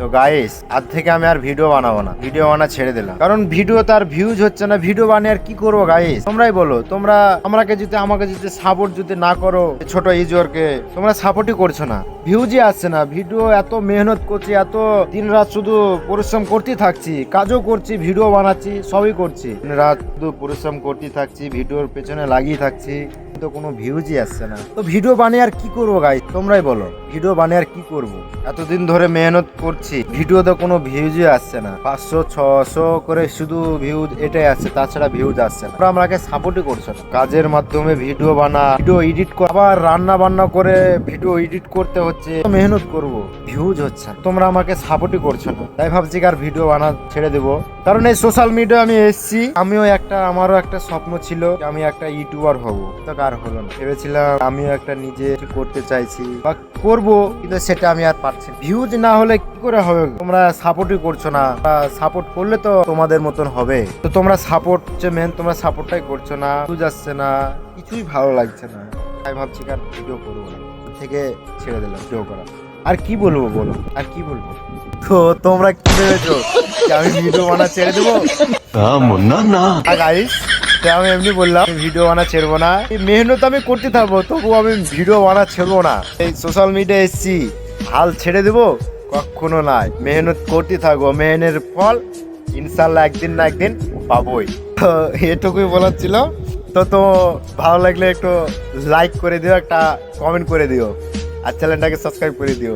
তো গাইস আজ থেকে আমি আর ভিডিও বানাবো না, ভিডিও বানা ছেড়ে দিলাম। কারণ ভিডিও তার ভিউজ হচ্ছে না, ভিডিও বানিয়ে আর কি করবো গাইস? তোমরাই বলো। তোমরা আমাকে যদি সাপোর্ট যদি না করো, ছোট ইউজারকে তোমরা সাপোর্টই করছো না, ভিউজই আসছে না। ভিডিও এত মেহনত করছি, এত দিন রাত শুধু পরিশ্রম করতেই থাকছি, কাজও করছি, ভিডিও বানাচ্ছি, সবই করছি, দিন রাত শুধু পরিশ্রম করতেই থাকছি, ভিডিওর পেছনে লাগিয়ে থাকছি, তো কোনো ভিউজই আসছে না। তো ভিডিও বানিয়ে আর কি করবো গাইস? তোমরাই বলো, ভিডিও বানিয়ে আর কি করবো? এতদিন ধরে মেহনত করছি, ভিডিওতে কোনো ভিউজই আসছে না। 500-600 করে শুধু ভিউজ এটাই আসছে, তাছাড়া ভিউজ আসছে না। তোমরা আমাকে সাপোর্টই করছো না। কাজের মাধ্যমে ভিডিও বানা, ভিডিও এডিট কর, আবার রান্না বান্না করে ভিডিও এডিট করতে হচ্ছে, মেহনত করব, ভিউজ হচ্ছে না। তোমরা আমাকে সাপোর্টই করছো না, তাই ভাবছি আর ভিডিও বানা ছেড়ে দেবো। কারণ এই সোশ্যাল মিডিয়া আমি এসেছি, আমারও একটা স্বপ্ন ছিল, আমি একটা ইউটিউবার হব, তো কার হলো না। ভেবেছিলাম আমিও একটা নিজে কিছু করতে চাইছি বা করবো, কিন্তু সেটা আমি আর পারছি না। ভিউজ না হলে কি করে হবে? তোমরা সাপোর্টই করছো না। সাপোর্ট করলে তো তোমাদের মতন হবে। তো তোমরা সাপোর্ট যে মেন, তোমরা সাপোর্টটাই করছো না, ভিউজ আসছে না, কিছুই ভালো লাগছে না। তাই ভাবছি আর ভিডিও করবো না, থেকে ছেড়ে দিলাম ভিডিও করা। আর কি বলবো বলো, আর কি বলবো? তো তোমরা কি ভেবেছো যে আমি ভিডিও বানা ছেড়ে দেবো? না গাইস, আমি এমনি বললাম ভিডিও বানা ছেড়বো না। এই মেহনত আমি করতে থাকবো, তবু আমি ভিডিও বানা ছেড়বো না। এই সোশ্যাল মিডিয়া এসছি, হাল ছেড়ে দেবো? কখনো নাই, মেহনত করতে থাকবো, মেহনের ফল ইনশাল্লাহ একদিন না একদিন পাবোই। তো এটুকুই বলার ছিল। তো ভালো লাগলে একটু লাইক করে দিও, একটা কমেন্ট করে দিও, আর চ্যানেলটাকে সাবস্ক্রাইব করে দিও।